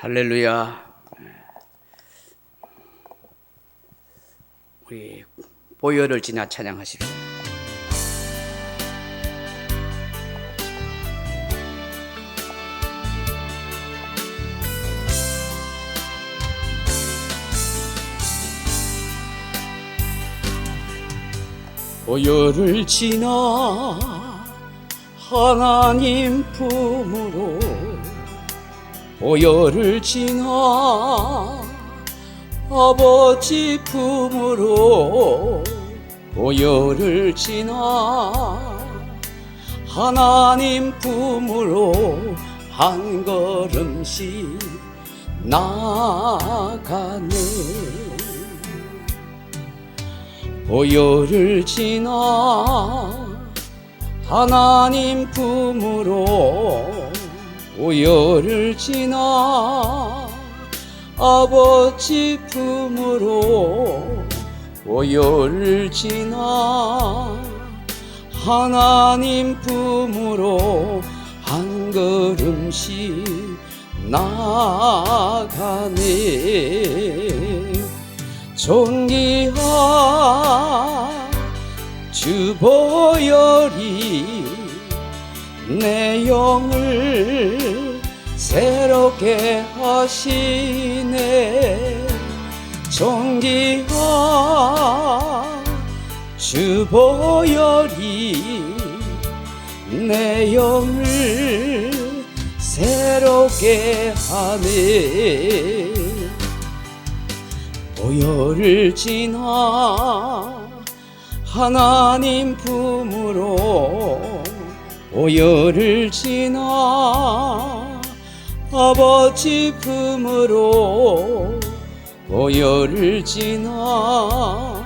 할렐루야. 우리 보혈을 지나 찬양하십시오. 보혈을 지나 하나님 품으로, 보혈을 지나 아버지 품으로, 보혈을 지나 하나님 품으로 한 걸음씩 나아가네. 보혈을 지나 하나님 품으로, 보혈을 지나 아버지 품으로, 보혈을 지나 하나님 품으로 한 걸음씩 나아가네. 존귀한 주 보혈이 내 영을 새롭게 하시네. 존귀한 주 보혈이 내 영을 새롭게 하네. 보혈을 지나 하나님 품으로, 보혈을 지나 아버지 품으로, 보혈을 지나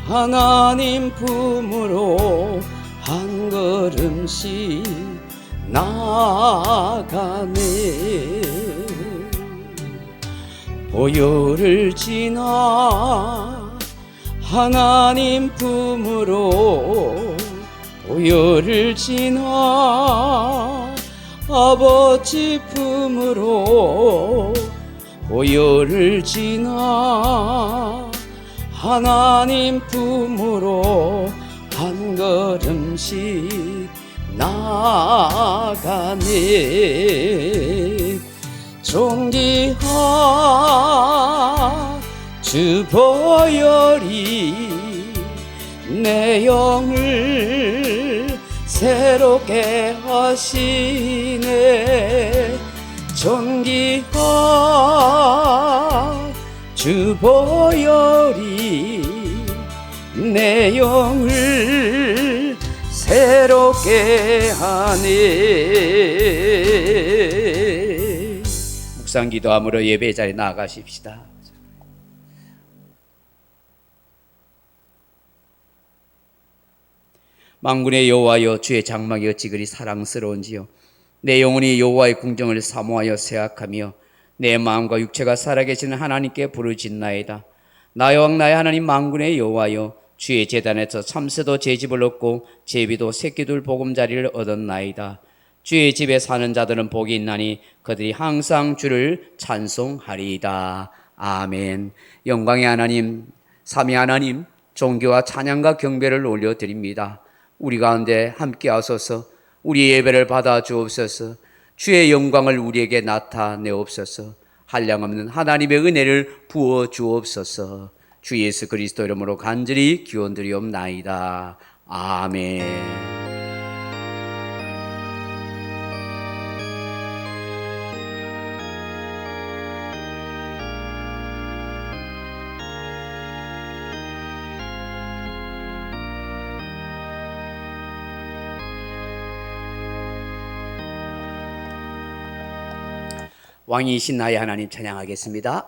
하나님 품으로 한 걸음씩 나아가네. 보혈을 지나 하나님 품으로, 보혈을 지나 아버지 품으로, 보혈을 지나 하나님 품으로 한 걸음씩 나아가네. 존귀한 주 보혈이 내 영을 새롭게 하시네. 존귀한 주 보혈이 내 영을 새롭게 하네. 묵상 기도함으로 예배 자리에 나아가십시다. 만군의 여호와여, 주의 장막이 어찌 그리 사랑스러운지요. 내 영혼이 여호와의 궁정을 사모하여 생각하며 내 마음과 육체가 살아계시는 하나님께 부르짖나이다. 나의 왕 나의 하나님 만군의 여호와여, 주의 제단에서 참새도 제 집을 얻고 제비도 새끼둘 보금자리를 얻었나이다. 주의 집에 사는 자들은 복이 있나니 그들이 항상 주를 찬송하리이다. 아멘. 영광의 하나님, 삼위 하나님, 존귀와 찬양과 경배를 올려드립니다. 우리 가운데 함께 하소서. 우리 예배를 받아 주옵소서. 주의 영광을 우리에게 나타내옵소서. 한량없는 하나님의 은혜를 부어 주옵소서. 주 예수 그리스도 이름으로 간절히 기원드리옵나이다. 아멘. 왕이신 나의 하나님 찬양하겠습니다.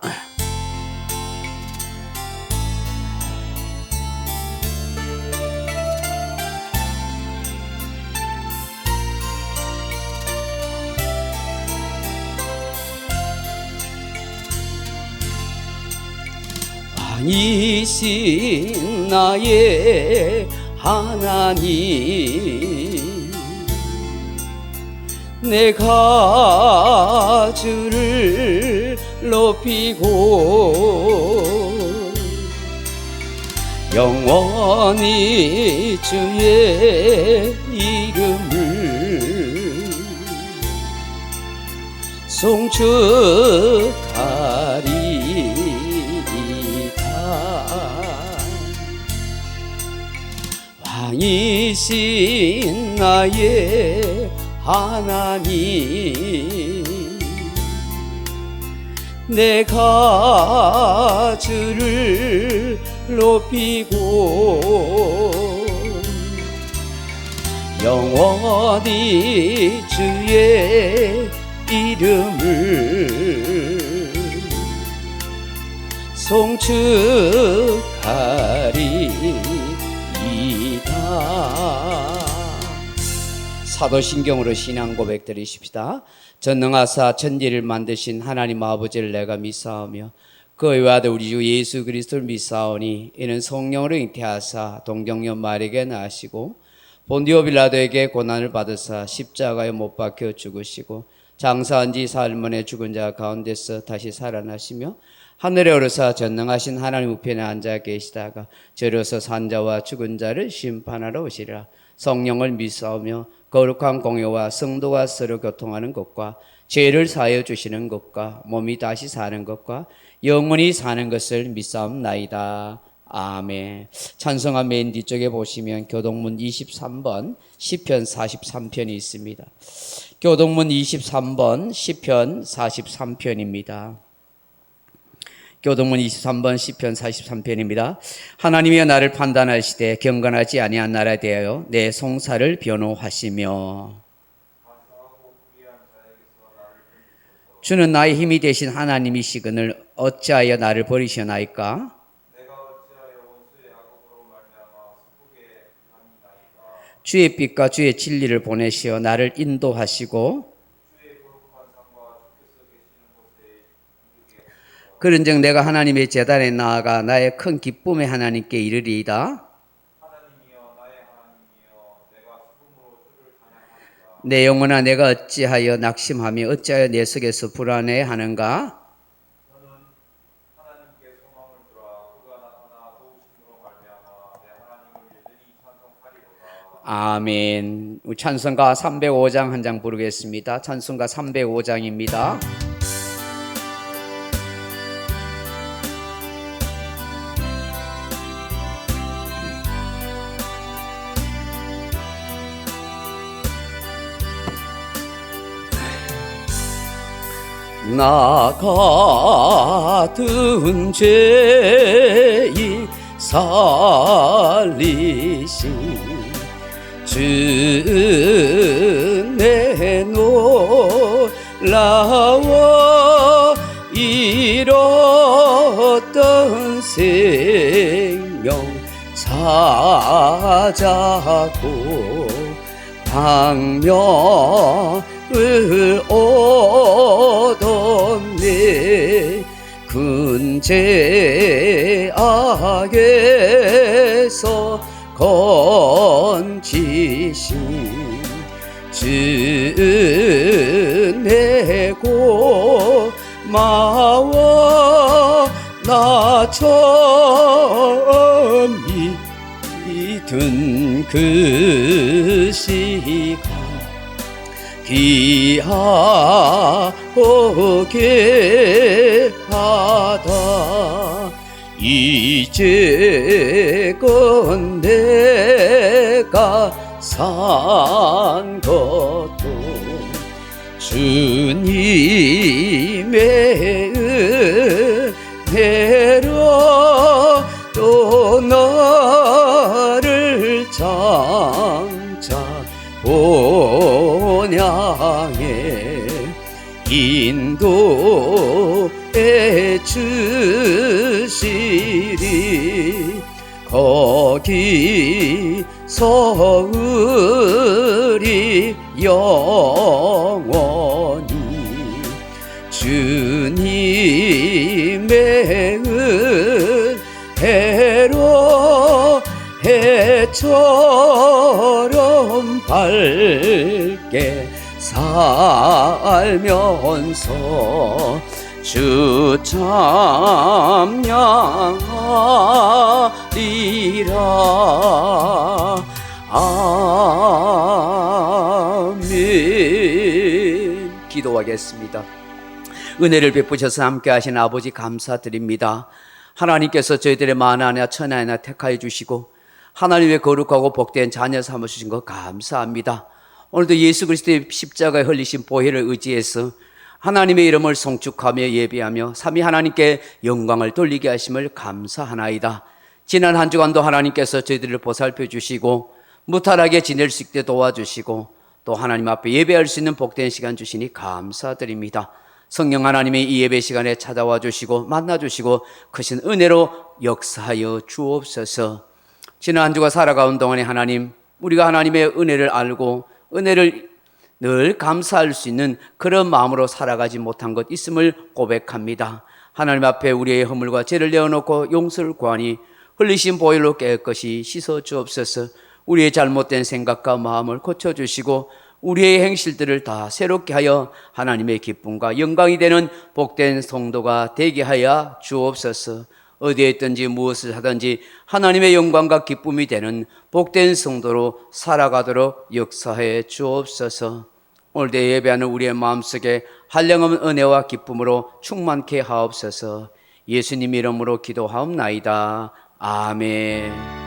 왕이신 나의 하나님, 내가 주를 높이고 영원히 주의 이름을 송축하리이다. 왕이신 나의 하나님, 내가 주를 높이고 영원히 주의 이름을 송축하리이다. 사도신경으로 신앙 고백 드리십시다. 전능하사 천지를 만드신 하나님 아버지를 내가 믿사오며 그 외아들 우리 주 예수 그리스도를 믿사오니 이는 성령으로 잉태하사 동정녀 마리아에게 나시고 본디오 빌라도에게 고난을 받으사 십자가에 못 박혀 죽으시고 장사한 지 사흘 만에 죽은 자 가운데서 다시 살아나시며 하늘에 오르사 전능하신 하나님 우편에 앉아 계시다가 저려서 산자와 죽은 자를 심판하러 오시리라. 성령을 믿사오며 거룩한 공예와 성도가 서로 교통하는 것과 죄를 사하여 주시는 것과 몸이 다시 사는 것과 영원히 사는 것을 믿사옵나이다. 아멘. 찬송가 맨 뒤쪽에 보시면 교동문 23번 시편 43편이 있습니다. 교동문 23번 시편 43편입니다. 교동문 23번 시편 43편입니다. 하나님이여 나를 판단하시되 경건하지 아니한 나라에 대하여 내 송사를 변호하시며 주는 나의 힘이 되신 하나님이시거늘 어찌하여 나를 버리셨나이까? 주의 빛과 주의 진리를 보내시어 나를 인도하시고 그런즉 내가 하나님의 제단에 나아가 나의 큰 기쁨의 하나님께 이르리이다. 내 영혼아 내가 어찌하여 낙심하며 어찌하여 내 속에서 불안해하는가? 아멘. 찬송가 305장 한 장 부르겠습니다. 찬송가 305장입니다. 나 같은 죄인 살리신 주 내 놀라워 잃었던 생명 찾아고 광명을 얻었네. 근죄악에서 건지신 주 내 고마워 나 처음 믿은 그 시간 귀하고 귀하다. 이제껏 내가 산 것도 주님의 은혜로 또 너를 장차 본향에 인도해 주시리. 거기서 우리 영원히 주님의 은혜로 해처럼 밝게 살 알면서 주 찬양하리라. 아멘. 기도하겠습니다. 은혜를 베푸셔서 함께 하신 아버지 감사드립니다. 하나님께서 저희들의 만하나 천하나 택하여 주시고 하나님의 거룩하고 복된 자녀 삼으신 것 감사합니다. 오늘도 예수 그리스도의 십자가에 흘리신 보혈을 의지해서 하나님의 이름을 송축하며 예배하며 삼위 하나님께 영광을 돌리게 하심을 감사하나이다. 지난 한 주간도 하나님께서 저희들을 보살펴 주시고 무탈하게 지낼 수 있게 도와주시고 또 하나님 앞에 예배할 수 있는 복된 시간 주시니 감사드립니다. 성령 하나님의 이 예배 시간에 찾아와 주시고 만나 주시고 크신 은혜로 역사하여 주옵소서. 지난 한 주가 살아가는 동안에 하나님, 우리가 하나님의 은혜를 알고 은혜를 늘 감사할 수 있는 그런 마음으로 살아가지 못한 것 있음을 고백합니다. 하나님 앞에 우리의 허물과 죄를 내어놓고 용서를 구하니 흘리신 보혈로 깨끗이 씻어 주옵소서. 우리의 잘못된 생각과 마음을 고쳐주시고 우리의 행실들을 다 새롭게 하여 하나님의 기쁨과 영광이 되는 복된 성도가 되게 하여 주옵소서. 어디에 있든지 무엇을 하든지 하나님의 영광과 기쁨이 되는 복된 성도로 살아가도록 역사해 주옵소서. 오늘도 예배하는 우리의 마음속에 한량없는 은혜와 기쁨으로 충만케 하옵소서. 예수님 이름으로 기도하옵나이다. 아멘.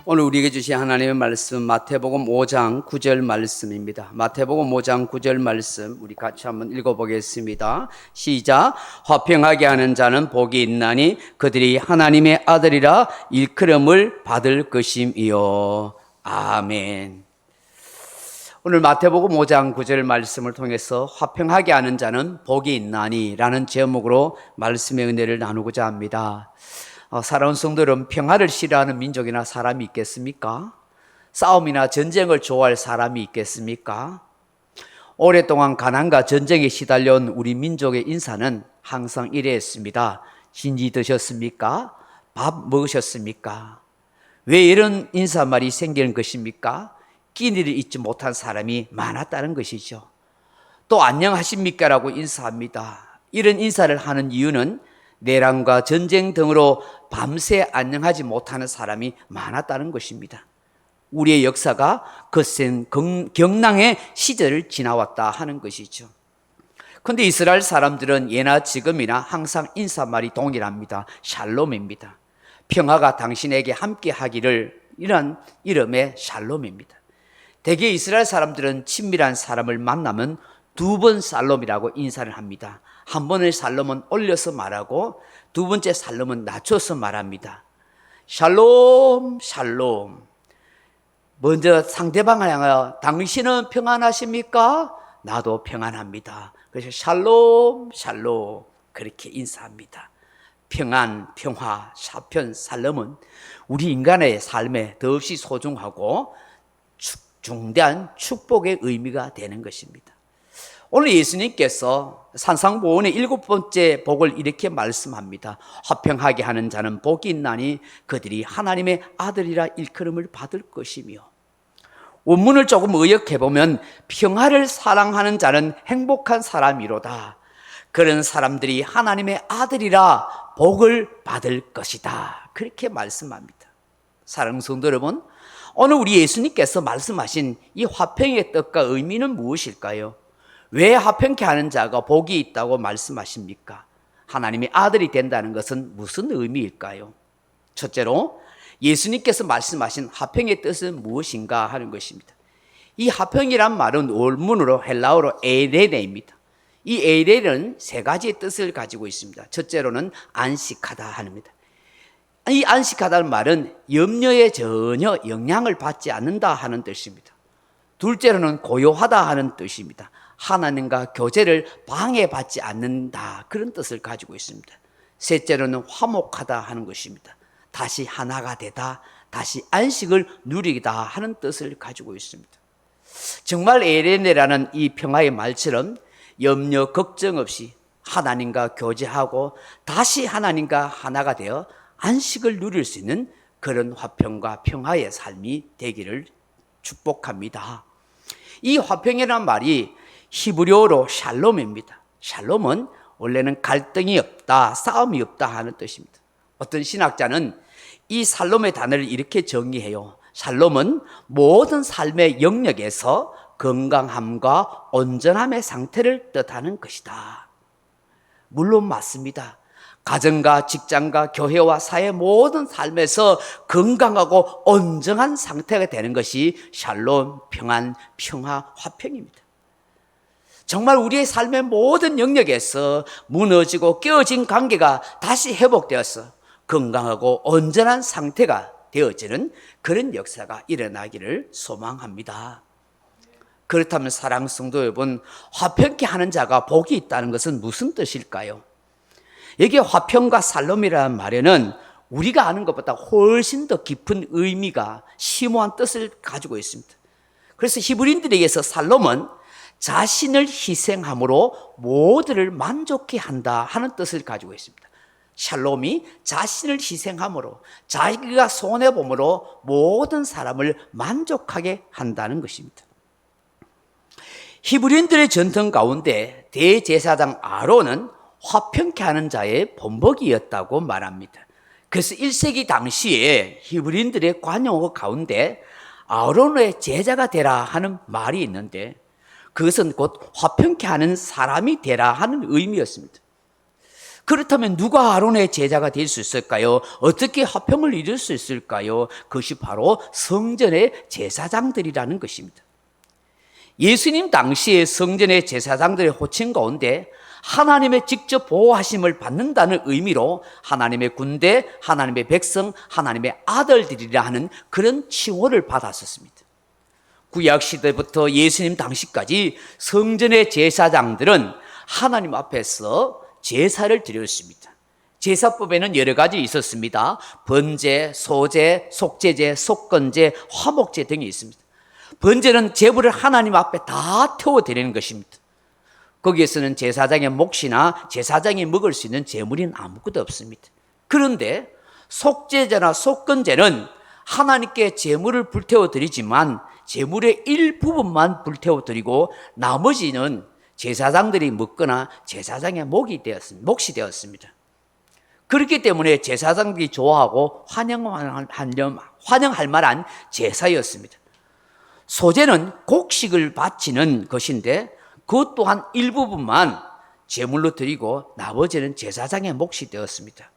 오늘 우리에게 주신 하나님의 말씀 마태복음 5장 9절 말씀입니다. 마태복음 5장 9절 말씀 우리 같이 한번 읽어보겠습니다. 시작. 화평하게 하는 자는 복이 있나니 그들이 하나님의 아들이라 일컬음을 받을 것임이요. 아멘. 오늘 마태복음 5장 9절 말씀을 통해서 화평하게 하는 자는 복이 있나니 라는 제목으로 말씀의 은혜를 나누고자 합니다. 사랑하는 성도들은 평화를 싫어하는 민족이나 사람이 있겠습니까? 싸움이나 전쟁을 좋아할 사람이 있겠습니까? 오랫동안 가난과 전쟁에 시달려온 우리 민족의 인사는 항상 이랬습니다. 진지 드셨습니까? 밥 먹으셨습니까? 왜 이런 인사말이 생기는 것입니까? 끼니를 잊지 못한 사람이 많았다는 것이죠. 또 안녕하십니까? 라고 인사합니다. 이런 인사를 하는 이유는 내란과 전쟁 등으로 밤새 안녕하지 못하는 사람이 많았다는 것입니다. 우리의 역사가 거센 경랑의 시절을 지나왔다 하는 것이죠. 그런데 이스라엘 사람들은 예나 지금이나 항상 인사말이 동일합니다. 샬롬입니다. 평화가 당신에게 함께 하기를, 이런 이름의 샬롬입니다. 대개 이스라엘 사람들은 친밀한 사람을 만나면 두 번 샬롬이라고 인사를 합니다. 한 번의 샬롬은 올려서 말하고 두 번째 샬롬은 낮춰서 말합니다. 샬롬, 샬롬. 먼저 상대방을 향하여 당신은 평안하십니까? 나도 평안합니다. 그래서 샬롬, 샬롬 그렇게 인사합니다. 평안, 평화, 사편, 살롬은 우리 인간의 삶에 더없이 소중하고 중대한 축복의 의미가 되는 것입니다. 오늘 예수님께서 산상보훈의 7번째 복을 이렇게 말씀합니다. 화평하게 하는 자는 복이 있나니 그들이 하나님의 아들이라 일컬음을 받을 것이며, 원문을 조금 의역해보면 평화를 사랑하는 자는 행복한 사람이로다. 그런 사람들이 하나님의 아들이라 복을 받을 것이다. 그렇게 말씀합니다. 사랑하는 성도 여러분, 오늘 우리 예수님께서 말씀하신 이 화평의 뜻과 의미는 무엇일까요? 왜 화평케 하는 자가 복이 있다고 말씀하십니까? 하나님의 아들이 된다는 것은 무슨 의미일까요? 첫째로 예수님께서 말씀하신 화평의 뜻은 무엇인가 하는 것입니다. 이 화평이란 말은 원문으로 헬라어로 에레네입니다. 이 에레는 세 가지의 뜻을 가지고 있습니다. 첫째로는 안식하다 합니다. 이 안식하다는 말은 염려에 전혀 영향을 받지 않는다 하는 뜻입니다. 둘째로는 고요하다 하는 뜻입니다. 하나님과 교제를 방해받지 않는다, 그런 뜻을 가지고 있습니다. 셋째로는 화목하다 하는 것입니다. 다시 하나가 되다, 다시 안식을 누리다 하는 뜻을 가지고 있습니다. 정말 에레네라는 이 평화의 말처럼 염려 걱정 없이 하나님과 교제하고 다시 하나님과 하나가 되어 안식을 누릴 수 있는 그런 화평과 평화의 삶이 되기를 축복합니다. 이 화평이라는 말이 히브리어로 샬롬입니다. 샬롬은 원래는 갈등이 없다, 싸움이 없다 하는 뜻입니다. 어떤 신학자는 이 샬롬의 단어를 이렇게 정의해요. 샬롬은 모든 삶의 영역에서 건강함과 온전함의 상태를 뜻하는 것이다. 물론 맞습니다. 가정과 직장과 교회와 사회 모든 삶에서 건강하고 온전한 상태가 되는 것이 샬롬, 평안, 평화, 화평입니다. 정말 우리의 삶의 모든 영역에서 무너지고 깨어진 관계가 다시 회복되어서 건강하고 온전한 상태가 되어지는 그런 역사가 일어나기를 소망합니다. 그렇다면 사랑하는 성도 여러분, 화평케 하는 자가 복이 있다는 것은 무슨 뜻일까요? 여기에 화평과 샬롬이라는 말에는 우리가 아는 것보다 훨씬 더 깊은 의미가 심오한 뜻을 가지고 있습니다. 그래서 히브리인들에게서 샬롬은 자신을 희생함으로 모두를 만족케 한다 하는 뜻을 가지고 있습니다. 샬롬이 자신을 희생함으로, 자기가 손해봄으로 모든 사람을 만족하게 한다는 것입니다. 히브리인들의 전통 가운데 대제사장 아론은 화평케 하는 자의 본보기였다고 말합니다. 그래서 1세기 당시에 히브리인들의 관용어 가운데 아론의 제자가 되라 하는 말이 있는데, 그것은 곧 화평케 하는 사람이 되라 하는 의미였습니다. 그렇다면 누가 아론의 제자가 될 수 있을까요? 어떻게 화평을 이룰 수 있을까요? 그것이 바로 성전의 제사장들이라는 것입니다. 예수님 당시의 성전의 제사장들의 호칭 가운데 하나님의 직접 보호하심을 받는다는 의미로 하나님의 군대, 하나님의 백성, 하나님의 아들들이라 하는 그런 칭호를 받았었습니다. 구약시대부터 예수님 당시까지 성전의 제사장들은 하나님 앞에서 제사를 드렸습니다. 제사법에는 여러 가지 있었습니다. 번제, 소제, 속제제, 속건제, 화목제 등이 있습니다. 번제는 제물을 하나님 앞에 다 태워드리는 것입니다. 거기에서는 제사장의 몫이나 제사장이 먹을 수 있는 제물이 아무것도 없습니다. 그런데 속제제나 속건제는 하나님께 제물을 불태워드리지만 제물의 일부분만 불태워드리고 나머지는 제사장들이 먹거나 제사장의 몫이 되었습니다. 그렇기 때문에 제사장들이 좋아하고 환영할 만한 제사였습니다. 소제는 곡식을 바치는 것인데 그것 또한 일부분만 제물로 드리고 나머지는 제사장의 몫이 되었습니다.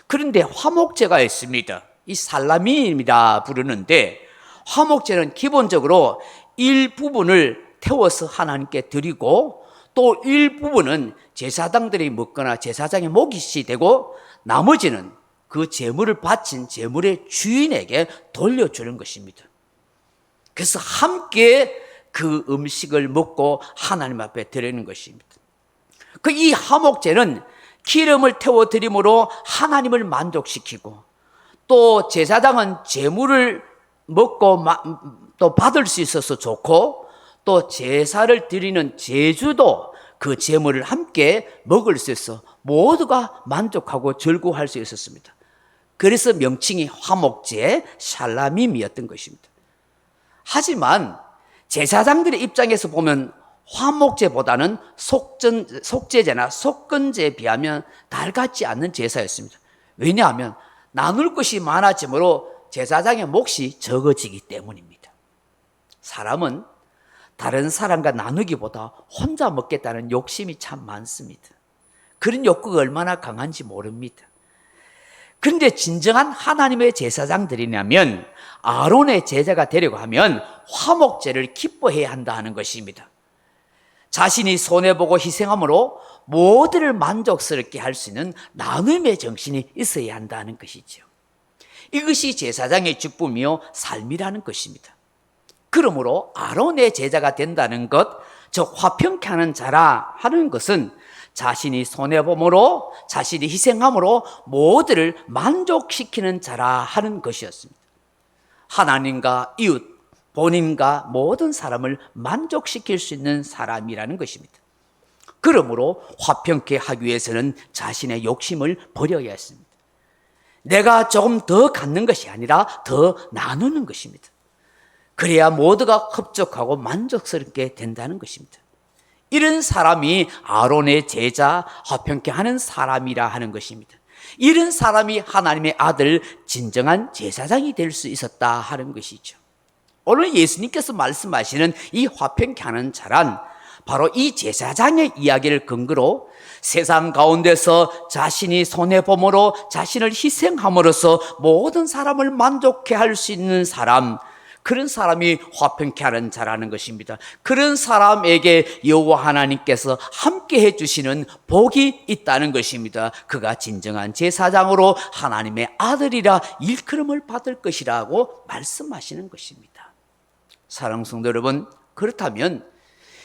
그런데 화목제가 있습니다. 이 살라미입니다 부르는데, 화목제는 기본적으로 일부분을 태워서 하나님께 드리고 또 일부분은 제사장들이 먹거나 제사장의 몫이 되고 나머지는 그 제물을 바친 제물의 주인에게 돌려주는 것입니다. 그래서 함께 그 음식을 먹고 하나님 앞에 드리는 것입니다. 그 이 화목제는 기름을 태워 드림으로 하나님을 만족시키고, 또 제사장은 제물을 먹고 또 받을 수 있어서 좋고, 또 제사를 드리는 제주도 그 제물을 함께 먹을 수 있어 모두가 만족하고 즐거워할 수 있었습니다. 그래서 명칭이 화목제 샬라밈이었던 것입니다. 하지만 제사장들의 입장에서 보면 화목제보다는 속제제나 속건제에 비하면 달같지 않는 제사였습니다. 왜냐하면 나눌 것이 많아지므로 제사장의 몫이 적어지기 때문입니다. 사람은 다른 사람과 나누기보다 혼자 먹겠다는 욕심이 참 많습니다. 그런 욕구가 얼마나 강한지 모릅니다. 그런데 진정한 하나님의 제사장들이냐면 아론의 제자가 되려고 하면 화목제를 기뻐해야 한다는 것입니다. 자신이 손해보고 희생함으로 모두를 만족스럽게 할 수 있는 나눔의 정신이 있어야 한다는 것이죠. 이것이 제사장의 직분이요 삶이라는 것입니다. 그러므로 아론의 제자가 된다는 것, 즉 화평케 하는 자라 하는 것은 자신이 손해봄으로 자신이 희생함으로 모두를 만족시키는 자라 하는 것이었습니다. 하나님과 이웃, 본인과 모든 사람을 만족시킬 수 있는 사람이라는 것입니다. 그러므로 화평케 하기 위해서는 자신의 욕심을 버려야 했습니다. 내가 조금 더 갖는 것이 아니라 더 나누는 것입니다. 그래야 모두가 흡족하고 만족스럽게 된다는 것입니다. 이런 사람이 아론의 제자, 화평케 하는 사람이라 하는 것입니다. 이런 사람이 하나님의 아들, 진정한 제사장이 될 수 있었다 하는 것이죠. 오늘 예수님께서 말씀하시는 이 화평케 하는 자란 바로 이 제사장의 이야기를 근거로 세상 가운데서 자신이 손해봄으로 자신을 희생함으로써 모든 사람을 만족해 할 수 있는 사람, 그런 사람이 화평케 하는 자라는 것입니다. 그런 사람에게 여호와 하나님께서 함께 해주시는 복이 있다는 것입니다. 그가 진정한 제사장으로 하나님의 아들이라 일컬음을 받을 것이라고 말씀하시는 것입니다. 사랑하는 성도 여러분, 그렇다면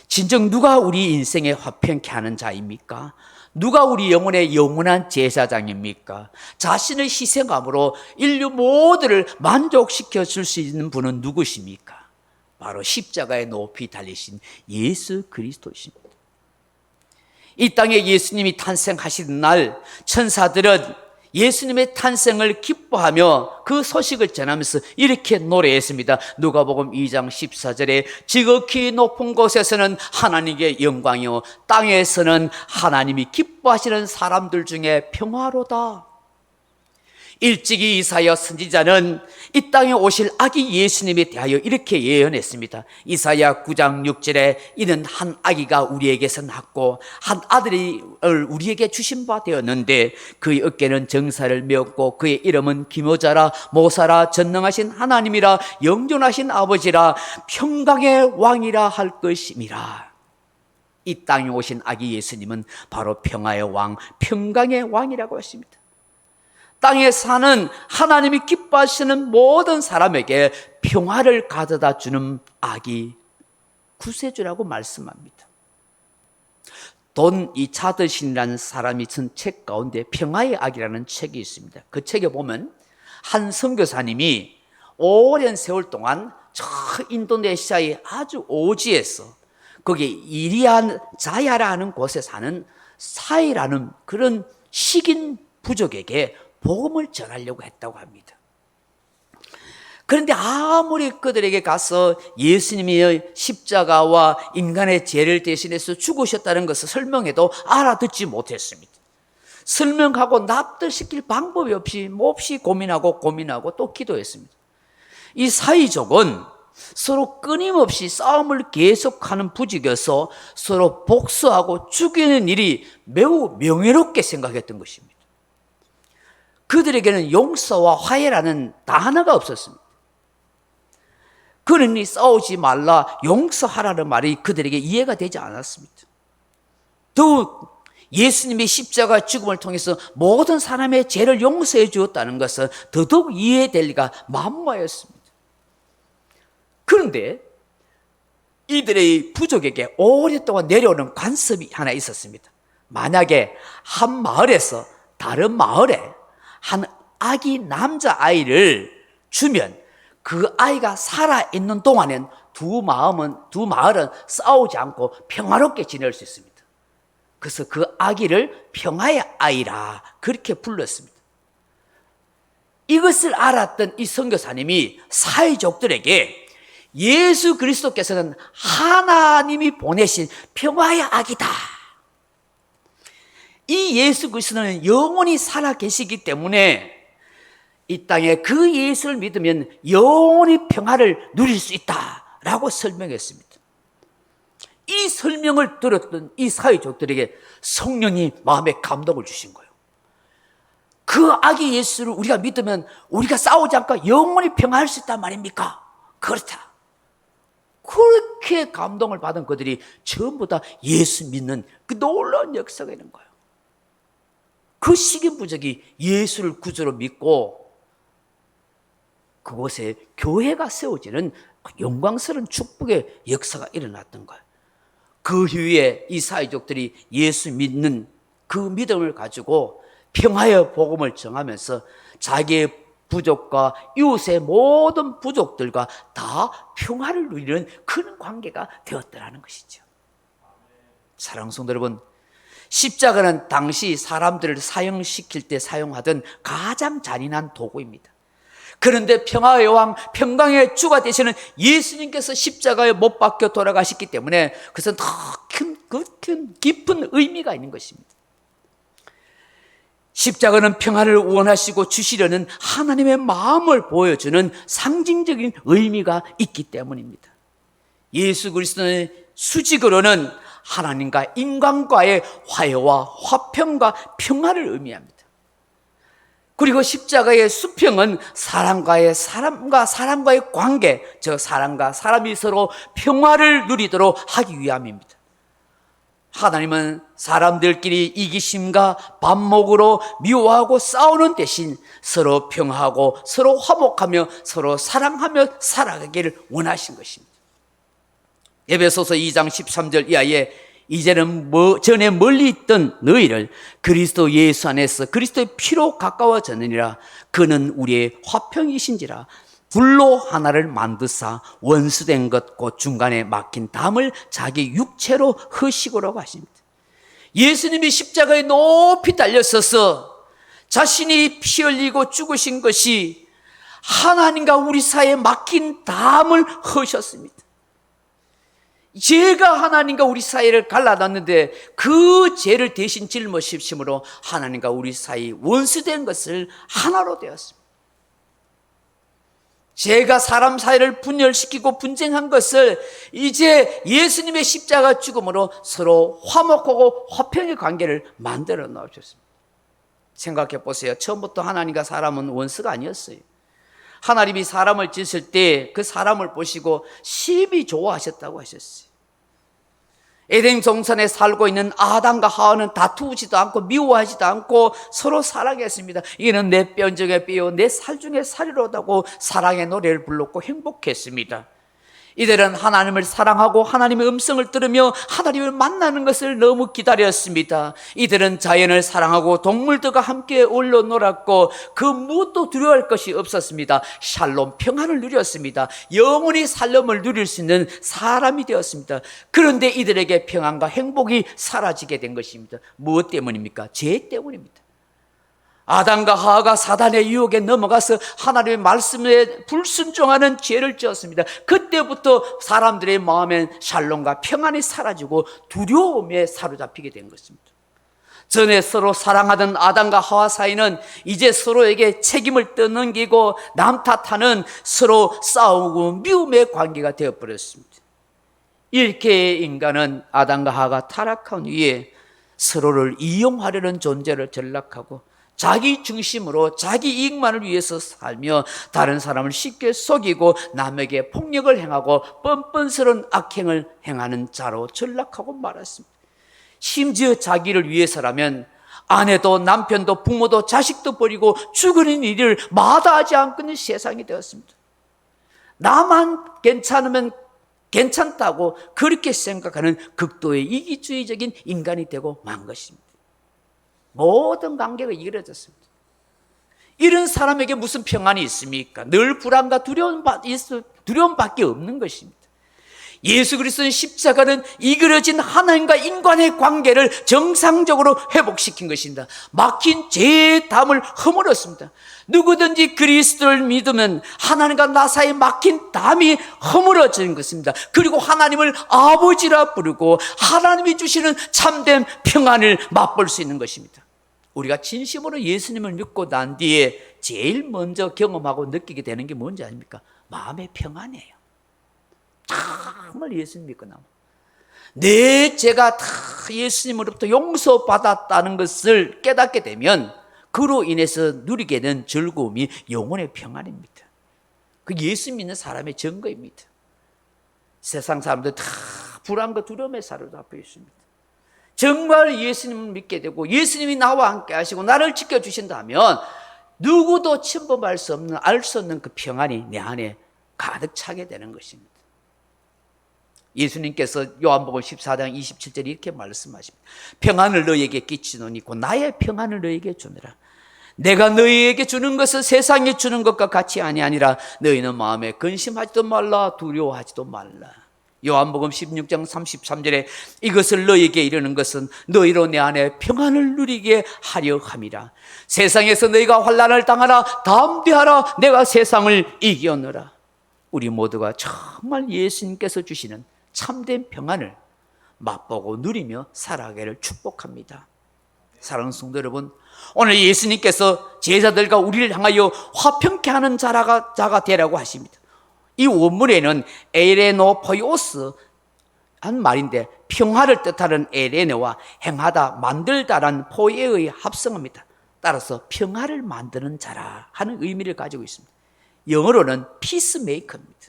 진정 누가 우리 인생에 화평케 하는 자입니까? 누가 우리 영혼의 영원한 제사장입니까? 자신을 희생함으로 인류 모두를 만족시켜 줄 수 있는 분은 누구십니까? 바로 십자가에 높이 달리신 예수 그리스도이십니다. 이 땅에 예수님이 탄생하시는 날 천사들은 예수님의 탄생을 기뻐하며 그 소식을 전하면서 이렇게 노래했습니다. 누가복음 2장 14절에 지극히 높은 곳에서는 하나님의 영광이요 땅에서는 하나님이 기뻐하시는 사람들 중에 평화로다. 일찍이 이사야 선지자는 이 땅에 오실 아기 예수님에 대하여 이렇게 예언했습니다. 이사야 9장 6절에 이는 한 아기가 우리에게서 낳고 한 아들이 우리에게 주신 바 되었는데 그의 어깨는 정사를 메었고 그의 이름은 기묘자라 모사라 전능하신 하나님이라 영존하신 아버지라 평강의 왕이라 할 것임이라. 이 땅에 오신 아기 예수님은 바로 평화의 왕, 평강의 왕이라고 했습니다. 땅에 사는 하나님이 기뻐하시는 모든 사람에게 평화를 가져다 주는 아기 구세주라고 말씀합니다. 돈 이차드신이라는 사람이 쓴 책 가운데 평화의 아기라는 책이 있습니다. 그 책에 보면 한 선교사님이 오랜 세월 동안 저 인도네시아의 아주 오지에서 거기 이리안 자야라 하는 곳에 사는 사이라는 그런 식인 부족에게 복음을 전하려고 했다고 합니다. 그런데 아무리 그들에게 가서 예수님의 십자가와 인간의 죄를 대신해서 죽으셨다는 것을 설명해도 알아듣지 못했습니다. 설명하고 납득시킬 방법이 없이 몹시 고민하고 또 기도했습니다. 이 사이족은 서로 끊임없이 싸움을 계속하는 부족이어서 서로 복수하고 죽이는 일이 매우 명예롭게 생각했던 것입니다. 그들에게는 용서와 화해라는 단어가 없었습니다. 그러니 싸우지 말라, 용서하라는 말이 그들에게 이해가 되지 않았습니다. 더욱 예수님의 십자가 죽음을 통해서 모든 사람의 죄를 용서해 주었다는 것은 더더욱 이해될 리가 만무하였습니다. 그런데 이들의 부족에게 오랫동안 내려오는 관습이 하나 있었습니다. 만약에 한 마을에서 다른 마을에 한 아기 남자아이를 주면 그 아이가 살아있는 동안엔 두 마을은 싸우지 않고 평화롭게 지낼 수 있습니다. 그래서 그 아기를 평화의 아이라 그렇게 불렀습니다. 이것을 알았던 이 선교사님이 사회족들에게 예수 그리스도께서는 하나님이 보내신 평화의 아기다. 이 예수 그리스도는 영원히 살아 계시기 때문에 이 땅에 그 예수를 믿으면 영원히 평화를 누릴 수 있다라고 설명했습니다. 이 설명을 들었던 이 사회족들에게 성령이 마음에 감동을 주신 거예요. 그 아기 예수를 우리가 믿으면 우리가 싸우지 않고 영원히 평화할 수 있단 말입니까? 그렇다. 그렇게 감동을 받은 그들이 전부 다 예수 믿는 그 놀라운 역사가 있는 거예요. 그 식인 부족이 예수를 구주로 믿고 그곳에 교회가 세워지는 영광스러운 축복의 역사가 일어났던 거예요. 그 후에 이 사회족들이 예수 믿는 그 믿음을 가지고 평화의 복음을 전하면서 자기의 부족과 이웃의 모든 부족들과 다 평화를 누리는 그런 관계가 되었더라는 것이죠. 사랑하는 성도 여러분, 십자가는 당시 사람들을 사형시킬 때 사용하던 가장 잔인한 도구입니다. 그런데 평화의 왕, 평강의 주가 되시는 예수님께서 십자가에 못 박혀 돌아가셨기 때문에 그것은 더 큰 깊은 의미가 있는 것입니다. 십자가는 평화를 원하시고 주시려는 하나님의 마음을 보여주는 상징적인 의미가 있기 때문입니다. 예수 그리스도의 수직으로는 하나님과 인간과의 화해와 화평과 평화를 의미합니다. 그리고 십자가의 수평은 사람과의 관계, 즉 사람과 사람이 서로 평화를 누리도록 하기 위함입니다. 하나님은 사람들끼리 이기심과 반목으로 미워하고 싸우는 대신 서로 평화하고 서로 화목하며 서로 사랑하며 살아가기를 원하신 것입니다. 에베소서 2장 13절 이하에 이제는 전에 멀리 있던 너희를 그리스도 예수 안에서 그리스도의 피로 가까워졌느니라. 그는 우리의 화평이신지라. 불로 하나를 만드사 원수된 것 곧 중간에 막힌 담을 자기 육체로 허시고라고 하십니다. 예수님이 십자가에 높이 달렸어서 자신이 피 흘리고 죽으신 것이 하나님과 우리 사이에 막힌 담을 허셨습니다. 죄가 하나님과 우리 사이를 갈라놨는데 그 죄를 대신 짊어지심으로 하나님과 우리 사이 원수된 것을 하나로 되었습니다. 죄가 사람 사이를 분열시키고 분쟁한 것을 이제 예수님의 십자가 죽음으로 서로 화목하고 화평의 관계를 만들어 놓으셨습니다. 생각해 보세요. 처음부터 하나님과 사람은 원수가 아니었어요. 하나님이 사람을 지으실 때 그 사람을 보시고 심히 좋아하셨다고 하셨어요. 에덴 동산에 살고 있는 아담과 하와는 다투지도 않고 미워하지도 않고 서로 사랑했습니다. 이는 내 뼈 중에 뼈요 내 살 중에 살이로다고 사랑의 노래를 불렀고 행복했습니다. 이들은 하나님을 사랑하고 하나님의 음성을 들으며 하나님을 만나는 것을 너무 기다렸습니다. 이들은 자연을 사랑하고 동물들과 함께 어울려 놀았고 그 무엇도 두려워할 것이 없었습니다. 샬롬, 평안을 누렸습니다. 영원히 살림을 누릴 수 있는 사람이 되었습니다. 그런데 이들에게 평안과 행복이 사라지게 된 것입니다. 무엇 때문입니까? 죄 때문입니다. 아담과 하와가 사단의 유혹에 넘어가서 하나님의 말씀에 불순종하는 죄를 지었습니다. 그때부터 사람들의 마음엔 샬롬과 평안이 사라지고 두려움에 사로잡히게 된 것입니다. 전에 서로 사랑하던 아담과 하와 사이는 이제 서로에게 책임을 떠넘기고 남 탓하는 서로 싸우고 미움의 관계가 되어버렸습니다. 이렇게 인간은 아담과 하와가 타락한 후에 서로를 이용하려는 존재를 전락하고 자기 중심으로 자기 이익만을 위해서 살며 다른 사람을 쉽게 속이고 남에게 폭력을 행하고 뻔뻔스러운 악행을 행하는 자로 전락하고 말았습니다. 심지어 자기를 위해서라면 아내도 남편도 부모도 자식도 버리고 죽으는 일을 마다하지 않고 있는 세상이 되었습니다. 나만 괜찮으면 괜찮다고 그렇게 생각하는 극도의 이기주의적인 인간이 되고 만 것입니다. 모든 관계가 이그러졌습니다. 이런 사람에게 무슨 평안이 있습니까? 늘 불안과 두려움밖에 없는 것입니다. 예수 그리스도의 십자가는 이그러진 하나님과 인간의 관계를 정상적으로 회복시킨 것입니다. 막힌 죄의 담을 허물었습니다. 누구든지 그리스도를 믿으면 하나님과 나 사이에 막힌 담이 허물어지는 것입니다. 그리고 하나님을 아버지라 부르고 하나님이 주시는 참된 평안을 맛볼 수 있는 것입니다. 우리가 진심으로 예수님을 믿고 난 뒤에 제일 먼저 경험하고 느끼게 되는 게 뭔지 아닙니까? 마음의 평안이에요. 정말 예수님 믿고 나면 내 죄가 다 예수님으로부터 용서받았다는 것을 깨닫게 되면 그로 인해서 누리게 된 즐거움이 영혼의 평안입니다. 그 예수 믿는 사람의 증거입니다. 세상 사람들 다 불안과 두려움에 사로잡혀 있습니다. 정말 예수님을 믿게 되고 예수님이 나와 함께 하시고 나를 지켜주신다면 누구도 침범할 수 없는 알 수 없는 그 평안이 내 안에 가득 차게 되는 것입니다. 예수님께서 요한복음 14장 27절에 이렇게 말씀하십니다. 평안을 너희에게 끼치노니 곧 나의 평안을 너희에게 주느라. 내가 너희에게 주는 것은 세상에 주는 것과 같이 아니라 너희는 마음에 근심하지도 말라 두려워하지도 말라. 요한복음 16장 33절에 이것을 너희에게 이르는 것은 너희로 내 안에 평안을 누리게 하려 함이라. 세상에서 너희가 환난을 당하라 담대하라 내가 세상을 이겼노라. 우리 모두가 정말 예수님께서 주시는 참된 평안을 맛보고 누리며 살아가기를 축복합니다. 사랑하는 성도 여러분, 오늘 예수님께서 제자들과 우리를 향하여 화평케 하는 자가 되라고 하십니다. 이 원문에는 에레노포이오스 한 말인데 평화를 뜻하는 에레네와 행하다, 만들다란 포에의 합성어입니다. 따라서 평화를 만드는 자라 하는 의미를 가지고 있습니다. 영어로는 피스메이커입니다.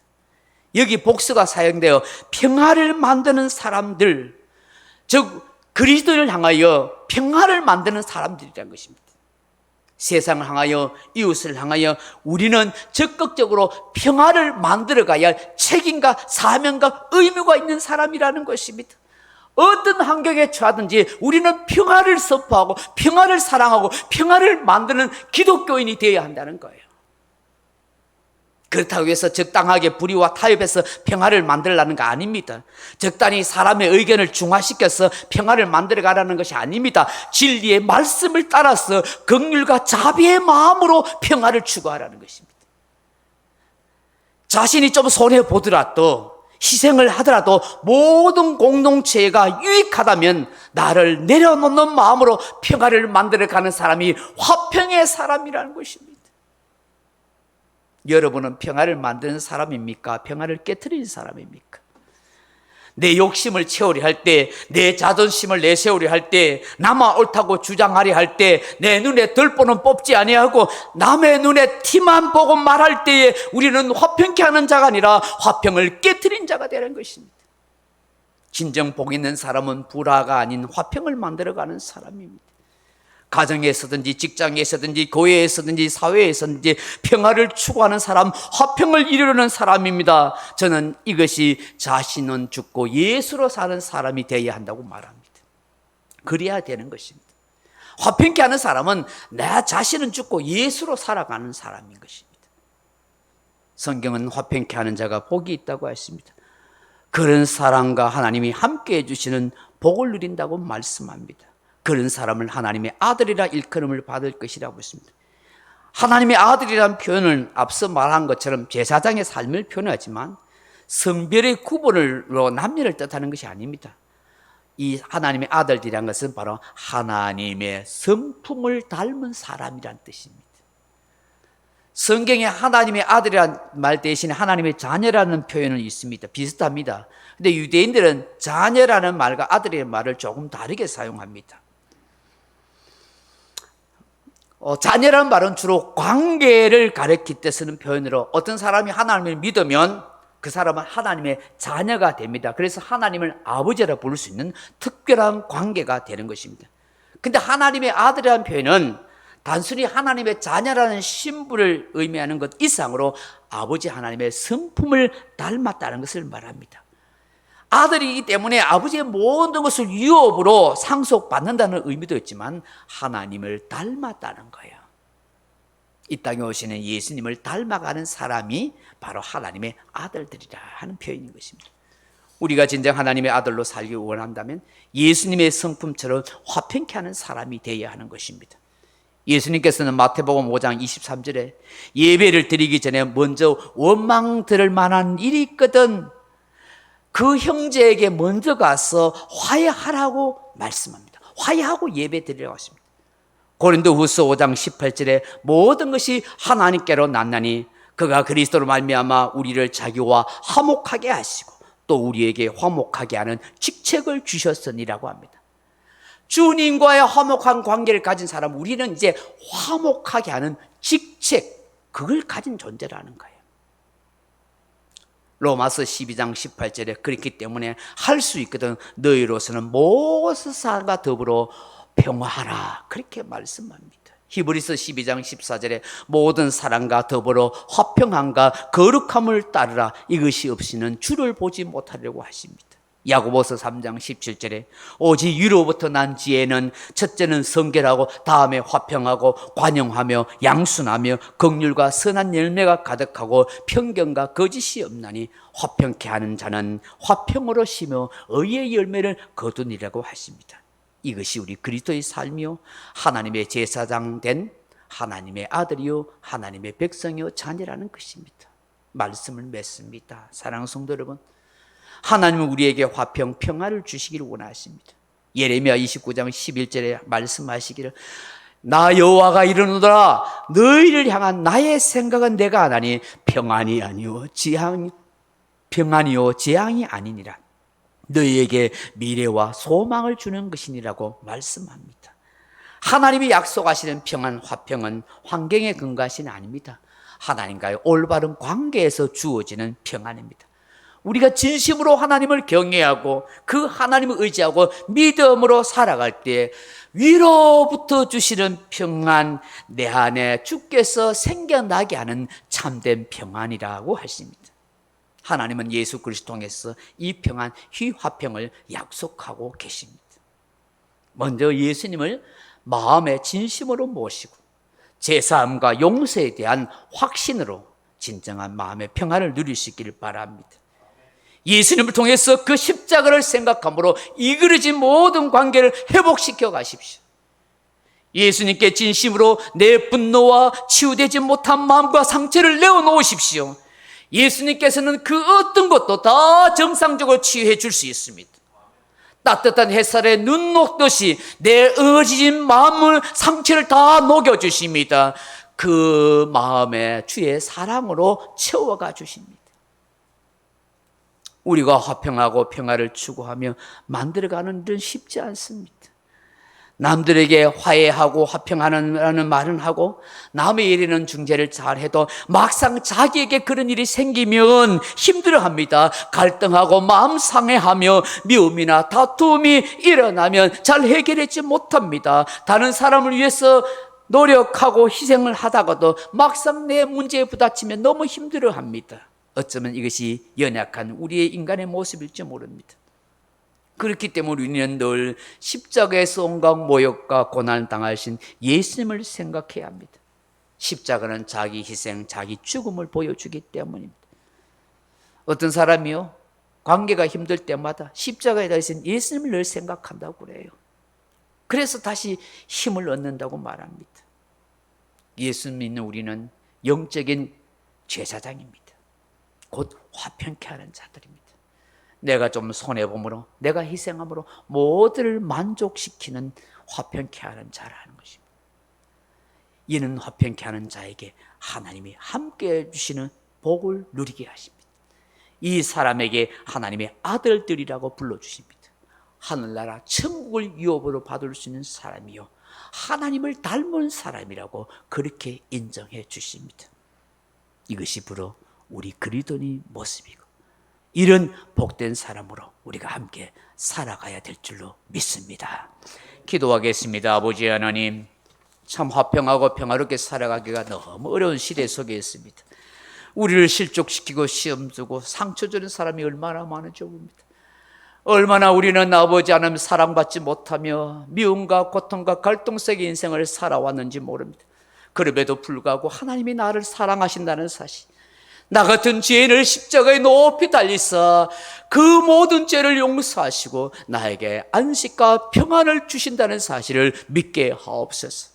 여기 복수가 사용되어 평화를 만드는 사람들, 즉 그리스도를 향하여 평화를 만드는 사람들이라는 것입니다. 세상을 향하여, 이웃을 향하여 우리는 적극적으로 평화를 만들어가야 할 책임과 사명과 의무가 있는 사람이라는 것입니다. 어떤 환경에 처하든지 우리는 평화를 선포하고 평화를 사랑하고 평화를 만드는 기독교인이 되어야 한다는 거예요. 그렇다고 해서 적당하게 불의와 타협해서 평화를 만들라는 거 아닙니다. 적당히 사람의 의견을 중화시켜서 평화를 만들어가라는 것이 아닙니다. 진리의 말씀을 따라서 긍휼과 자비의 마음으로 평화를 추구하라는 것입니다. 자신이 좀 손해보더라도 희생을 하더라도 모든 공동체가 유익하다면 나를 내려놓는 마음으로 평화를 만들어가는 사람이 화평의 사람이라는 것입니다. 여러분은 평화를 만드는 사람입니까? 평화를 깨트리는 사람입니까? 내 욕심을 채우려 할 때, 내 자존심을 내세우려 할 때, 나만 옳다고 주장하려 할 때, 내 눈에 들보는 뽑지 아니하고 남의 눈에 티만 보고 말할 때에 우리는 화평케 하는 자가 아니라 화평을 깨트린 자가 되는 것입니다. 진정 복 있는 사람은 불화가 아닌 화평을 만들어가는 사람입니다. 가정에서든지 직장에서든지 교회에서든지 사회에서든지 평화를 추구하는 사람, 화평을 이루려는 사람입니다. 저는 이것이 자신은 죽고 예수로 사는 사람이 되어야 한다고 말합니다. 그래야 되는 것입니다. 화평케 하는 사람은 나 자신은 죽고 예수로 살아가는 사람인 것입니다. 성경은 화평케 하는 자가 복이 있다고 했습니다. 그런 사람과 하나님이 함께 해주시는 복을 누린다고 말씀합니다. 그런 사람을 하나님의 아들이라 일컬음을 받을 것이라고 했습니다. 하나님의 아들이라는 표현은 앞서 말한 것처럼 제사장의 삶을 표현하지만 성별의 구분으로 남녀를 뜻하는 것이 아닙니다. 이 하나님의 아들이라는 것은 바로 하나님의 성품을 닮은 사람이란 뜻입니다. 성경에 하나님의 아들이라는 말 대신에 하나님의 자녀라는 표현은 있습니다. 비슷합니다. 근데 유대인들은 자녀라는 말과 아들이라는 말을 조금 다르게 사용합니다. 자녀라는 말은 주로 관계를 가리킬 때 쓰는 표현으로 어떤 사람이 하나님을 믿으면 그 사람은 하나님의 자녀가 됩니다. 그래서 하나님을 아버지라 부를 수 있는 특별한 관계가 되는 것입니다. 근데 하나님의 아들이라는 표현은 단순히 하나님의 자녀라는 신분을 의미하는 것 이상으로 아버지 하나님의 성품을 닮았다는 것을 말합니다. 아들이기 때문에 아버지의 모든 것을 유업으로 상속받는다는 의미도 있지만 하나님을 닮았다는 거예요. 이 땅에 오시는 예수님을 닮아가는 사람이 바로 하나님의 아들들이라 하는 표현인 것입니다. 우리가 진정 하나님의 아들로 살기 원한다면 예수님의 성품처럼 화평케 하는 사람이 되어야 하는 것입니다. 예수님께서는 마태복음 5장 23절에 예배를 드리기 전에 먼저 원망 들을 만한 일이 있거든 그 형제에게 먼저 가서 화해하라고 말씀합니다. 화해하고 예배 드리라고 하십니다. 고린도후서 5장 18절에 모든 것이 하나님께로 났나니 그가 그리스도로 말미암아 우리를 자기와 화목하게 하시고 또 우리에게 화목하게 하는 직책을 주셨으니라고 합니다. 주님과의 화목한 관계를 가진 사람, 우리는 이제 화목하게 하는 직책, 그걸 가진 존재라는 거예요. 로마서 12장 18절에 그렇기 때문에 할 수 있거든 너희로서는 모든 사람과 더불어 평화하라 그렇게 말씀합니다. 히브리서 12장 14절에 모든 사랑과 더불어 화평함과 거룩함을 따르라. 이것이 없이는 주를 보지 못하려고 하십니다. 야고보서 3장 17절에 오직 위로부터 난 지혜는 첫째는 성결하고 다음에 화평하고 관용하며 양순하며 긍휼과 선한 열매가 가득하고 편견과 거짓이 없나니 화평케 하는 자는 화평으로 심어 의의 열매를 거두니라고 하십니다. 이것이 우리 그리스도의 삶이요 하나님의 제사장 된 하나님의 아들이요 하나님의 백성이요 자녀라는 것입니다. 말씀을 맺습니다. 사랑하는 성도 여러분, 하나님은 우리에게 화평, 평화를 주시기를 원하십니다. 예레미야 29장 11절에 말씀하시기를 나 여호와가 이르노라 너희를 향한 나의 생각은 내가 아나니 평안이 아니요 재앙이 아니니라. 너희에게 미래와 소망을 주는 것이니라고 말씀합니다. 하나님이 약속하시는 평안, 화평은 환경에 근거한 것이 아닙니다. 하나님과의 올바른 관계에서 주어지는 평안입니다. 우리가 진심으로 하나님을 경외하고 그 하나님을 의지하고 믿음으로 살아갈 때 위로부터 주시는 평안, 내 안에 주께서 생겨나게 하는 참된 평안이라고 하십니다. 하나님은 예수 그리스도 통해서 이 평안, 이 화평을 약속하고 계십니다. 먼저 예수님을 마음의 진심으로 모시고 제사함과 용서에 대한 확신으로 진정한 마음의 평안을 누릴 수 있기를 바랍니다. 예수님을 통해서 그 십자가를 생각함으로 이그러진 모든 관계를 회복시켜 가십시오. 예수님께 진심으로 내 분노와 치유되지 못한 마음과 상처를 내어놓으십시오. 예수님께서는 그 어떤 것도 다 정상적으로 치유해 줄 수 있습니다. 따뜻한 햇살에 눈 녹듯이 내 어지진 마음을 상처를 다 녹여주십니다. 그 마음에 주의 사랑으로 채워가 주십니다. 우리가 화평하고 평화를 추구하며 만들어가는 일은 쉽지 않습니다. 남들에게 화해하고 화평하는 말은 하고 남의 일에는 중재를 잘해도 막상 자기에게 그런 일이 생기면 힘들어합니다. 갈등하고 마음 상해하며 미움이나 다툼이 일어나면 잘 해결하지 못합니다. 다른 사람을 위해서 노력하고 희생을 하다가도 막상 내 문제에 부딪히면 너무 힘들어합니다. 어쩌면 이것이 연약한 우리의 인간의 모습일지 모릅니다. 그렇기 때문에 우리는 늘 십자가에서 온갖 모욕과 고난을 당하신 예수님을 생각해야 합니다. 십자가는 자기 희생, 자기 죽음을 보여주기 때문입니다. 어떤 사람이요, 관계가 힘들 때마다 십자가에 달리신 예수님을 늘 생각한다고 그래요. 그래서 다시 힘을 얻는다고 말합니다. 예수 믿는 우리는 영적인 제사장입니다. 곧 화평케 하는 자들입니다. 내가 좀 손해봄으로, 내가 희생함으로 모두를 만족시키는 화평케 하는 자라는 것입니다. 이는 화평케 하는 자에게 하나님이 함께해 주시는 복을 누리게 하십니다. 이 사람에게 하나님의 아들들이라고 불러주십니다. 하늘나라 천국을 유업으로 받을 수 있는 사람이요 하나님을 닮은 사람이라고 그렇게 인정해 주십니다. 이것이 바로 우리 그리스도인의 모습이고 이런 복된 사람으로 우리가 함께 살아가야 될 줄로 믿습니다. 기도하겠습니다. 아버지 하나님, 참 화평하고 평화롭게 살아가기가 너무 어려운 시대 속에 있습니다. 우리를 실족시키고 시험 주고 상처 주는 사람이 얼마나 많은지 봅니다. 얼마나 우리는 아버지 하나님 사랑받지 못하며 미움과 고통과 갈등 속의 인생을 살아왔는지 모릅니다. 그럼에도 불구하고 하나님이 나를 사랑하신다는 사실, 나 같은 죄인을 십자가에 높이 달리사 그 모든 죄를 용서하시고 나에게 안식과 평안을 주신다는 사실을 믿게 하옵소서.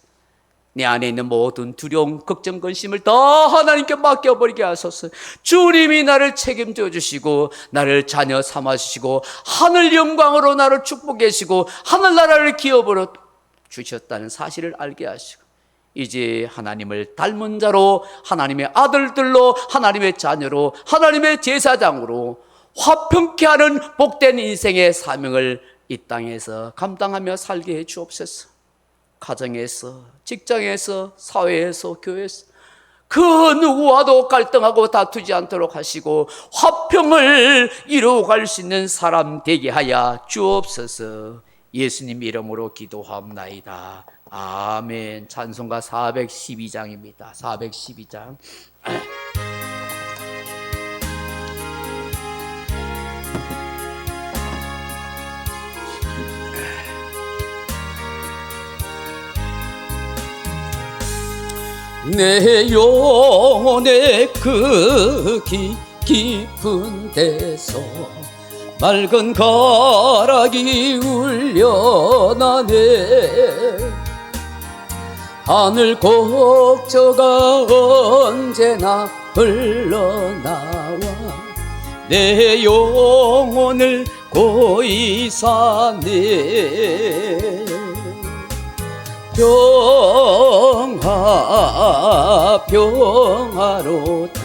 내 안에 있는 모든 두려움, 걱정, 근심을 다 하나님께 맡겨버리게 하소서. 주님이 나를 책임져 주시고 나를 자녀 삼아 주시고 하늘 영광으로 나를 축복해 주시고 하늘나라를 기업으로 주셨다는 사실을 알게 하시고 이제 하나님을 닮은 자로, 하나님의 아들들로, 하나님의 자녀로, 하나님의 제사장으로 화평케 하는 복된 인생의 사명을 이 땅에서 감당하며 살게 해 주옵소서. 가정에서, 직장에서, 사회에서, 교회에서 그 누구와도 갈등하고 다투지 않도록 하시고 화평을 이루어갈 수 있는 사람 되게 하여 주옵소서. 예수님 이름으로 기도하옵나이다. 아멘. 찬송가 412장입니다. 412장. 내 영혼의 그 깊은 데서 맑은 가락이 울려나네. 하늘 곡조가 언제나 흘러나와 내 영혼을 고이 사네. 평화로다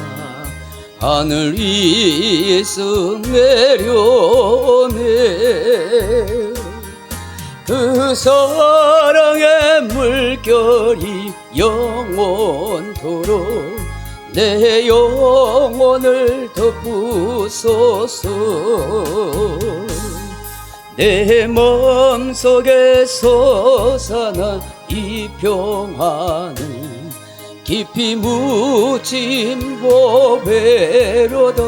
하늘 위에서 내려오네. 그 사랑의 물결이 영원토록 내 영혼을 덮으소서. 내 마음속에 솟아난 이 평화는 깊이 묻힌 보배로다.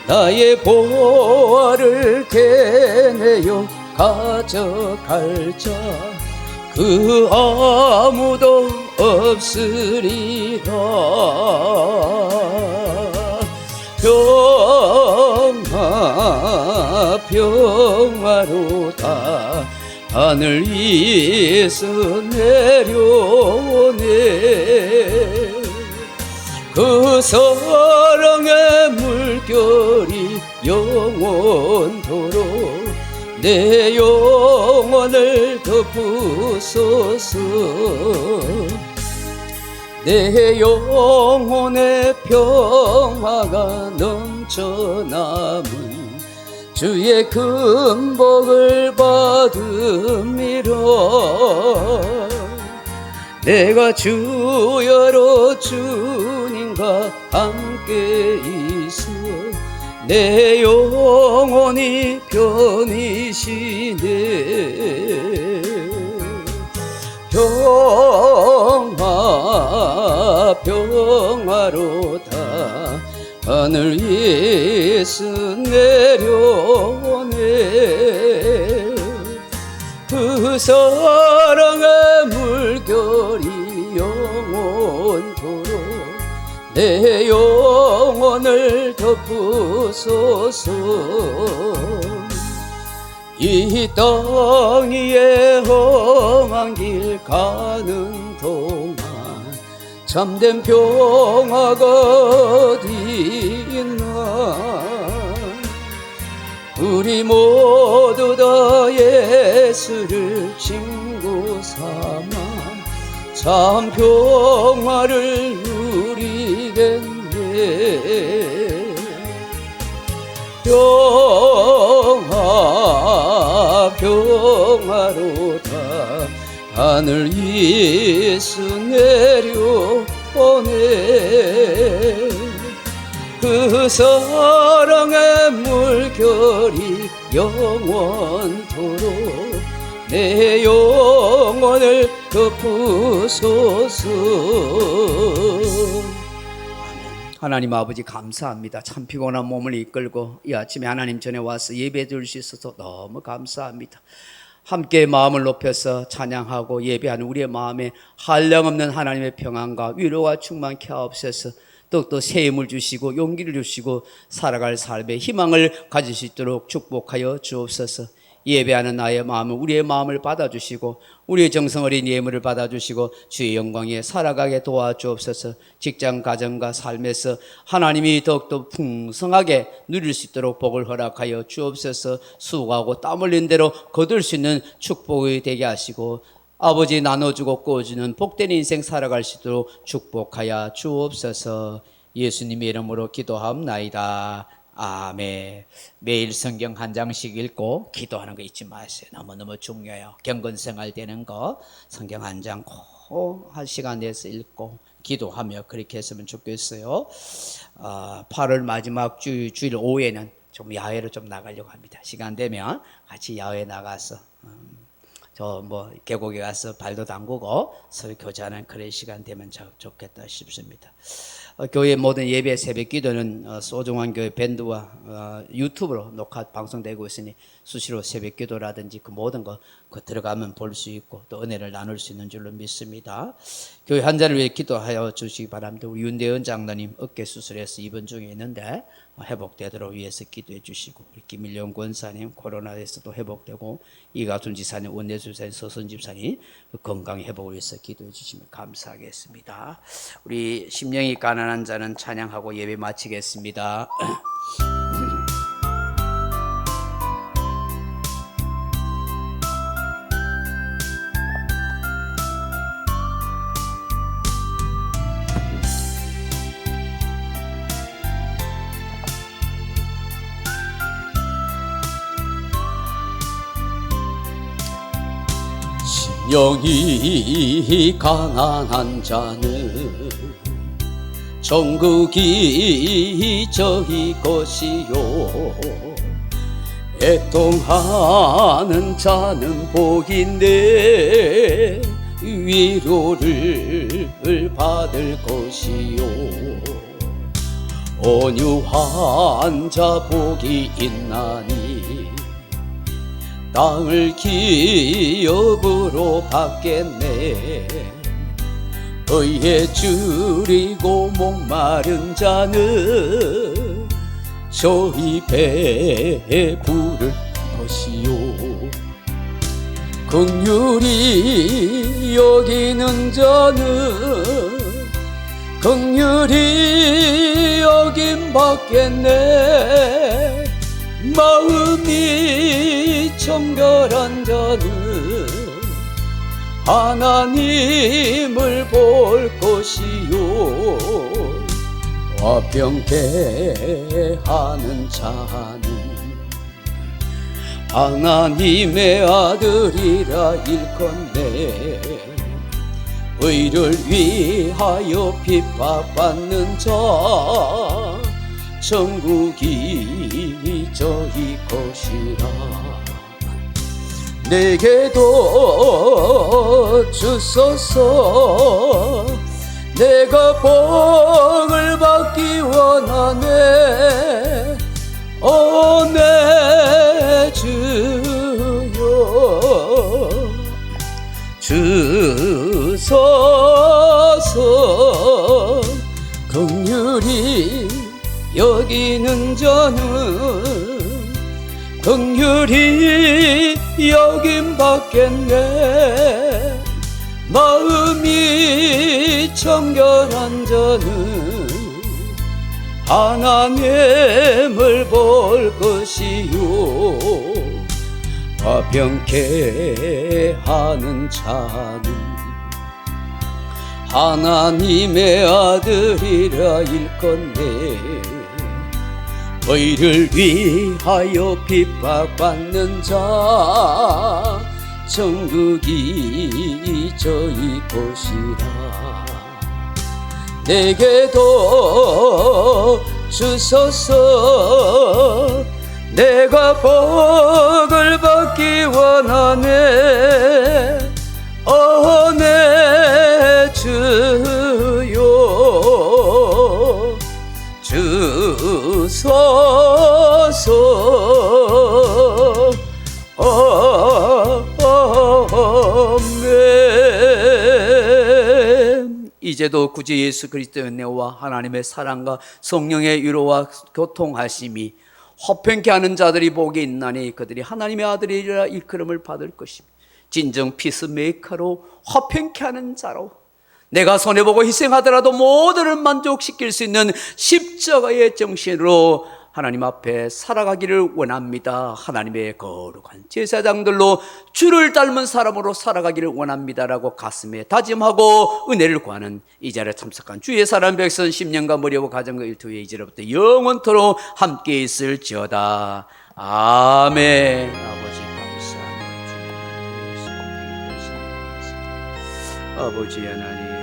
나의 보화를 캐내어 가져갈 자 그 아무도 없으리라. 평화로다 하늘 위에서 내려오네. 그 사랑의 물결이 영원토록 내 영혼을 덮으소서. 내 영혼의 평화가 넘쳐남은 주의 큰 복을 받음이라. 내가 주여로 주님과 함께 있어 내 영혼이 편이시네. 평화로다 하늘 위에서 내려오네. 그 사랑의 물결이 영원토록 내 영혼을 덮으소서. 이 땅 위에 험한 길 가는 동안 참된 평화가 어디 있나. 우리 모두 다 예수를 친구 삼아 참 평화를 누리겠네. 평화로다 하늘 위에서 내려오네. 그 사랑의 물결이 영원토록 내 영혼을 덮으소서. 하나님 아버지 감사합니다. 참 피곤한 몸을 이끌고 이 아침에 하나님 전에 와서 예배 드릴 수 있어서 너무 감사합니다. 함께 마음을 높여서 찬양하고 예배하는 우리의 마음에 한량없는 하나님의 평안과 위로가 충만케 하옵소서. 또 새 힘을 주시고 용기를 주시고 살아갈 삶의 희망을 가질 수 있도록 축복하여 주옵소서. 예배하는 나의 마음을 우리의 마음을 받아주시고 우리의 정성어린 예물을 받아주시고 주의 영광에 살아가게 도와주옵소서. 직장 가정과 삶에서 하나님이 더욱더 풍성하게 누릴 수 있도록 복을 허락하여 주옵소서. 수고하고 땀 흘린 대로 거둘 수 있는 축복이 되게 하시고 아버지 나눠주고 꾸어주는 복된 인생 살아갈 수 있도록 축복하여 주옵소서. 예수님의 이름으로 기도하옵나이다. 아멘. 매일 성경 한 장씩 읽고 기도하는 거 잊지 마세요. 너무너무 중요해요. 경건생활 되는 거 성경 한 장 꼭 한 시간 내서 읽고 기도하며 그렇게 했으면 좋겠어요. 8월 마지막 주일 오후에는 좀 야외로 좀 나가려고 합니다. 시간 되면 같이 야외에 나가서 저 뭐 계곡에 가서 발도 담그고 서로 교제하는 그런 시간 되면 참 좋겠다 싶습니다. 교회 모든 예배 새벽 기도는 소중한 교회 밴드와 유튜브로 녹화 방송되고 있으니 수시로 새벽 기도라든지 그 모든 거 들어가면 볼 수 있고 또 은혜를 나눌 수 있는 줄로 믿습니다. 교회 한 자를 위해 기도하여 주시기 바랍니다. 우리 윤대현 장로님 어깨 수술해서 입원 중에 있는데 회복되도록 위해서 기도해 주시고, 우리 김일영 권사님 코로나에서도 회복되고, 이가순 지사님, 원내수 지사님, 서선 집사님 건강 회복을 위해서 기도해 주시면 감사하겠습니다. 우리 심령이 가난한 자는 찬양하고 예배 마치겠습니다. 영이 가난한 자는 천국이 저희 것이요, 애통하는 자는 복인데 위로를 받을 것이요, 온유한 자 복이 있나니 땅을 기업으로 받겠네. 의에 줄이고 목마른 자는 저희 배에 부를 것이요, 긍휼히 여기는 자는 긍휼히 여김 받겠네. 마음이 청결한 자는 하나님을 볼 것이요, 화평케 하는 자는 하나님의 아들이라 일컫네. 의를 위하여 핍박받는 자 천국이 저희 것이라. 내게도 주소서, 내가 복을 받기 원하네. 내 주여 주소서, 긍휼히 여기는 자는 긍휼히 여김 받겠네. 마음이 청결한 자는 하나님을 볼 것이요, 화평케 하는 자는 하나님의 아들이라 일컫네. 의를 위하여 핍박받는 자 천국이 저희 것이라. 내게도 주소서, 내가 복을 받기 원하네. 내 주여 주소서. 아멘. 이제도 구주 예수 그리스도의 은혜와 하나님의 사랑과 성령의 위로와 교통하심이 화평케 하는 자들이 복이 있나니 그들이 하나님의 아들이라 일컬음을 받을 것입니다. 진정 피스메이커로 화평케 하는 자로, 내가 손해보고 희생하더라도 모두를 만족시킬 수 있는 십자가의 정신으로 하나님 앞에 살아가기를 원합니다. 하나님의 거룩한 제사장들로 주를 닮은 사람으로 살아가기를 원합니다라고 가슴에 다짐하고 은혜를 구하는 이 자리에 참석한 주의 사람 백성 10년간 머리하고 가정과 일터에 이제로부터 영원토록 함께 있을지어다. 아멘. 아버지 감사합니다. 아버지 하나님,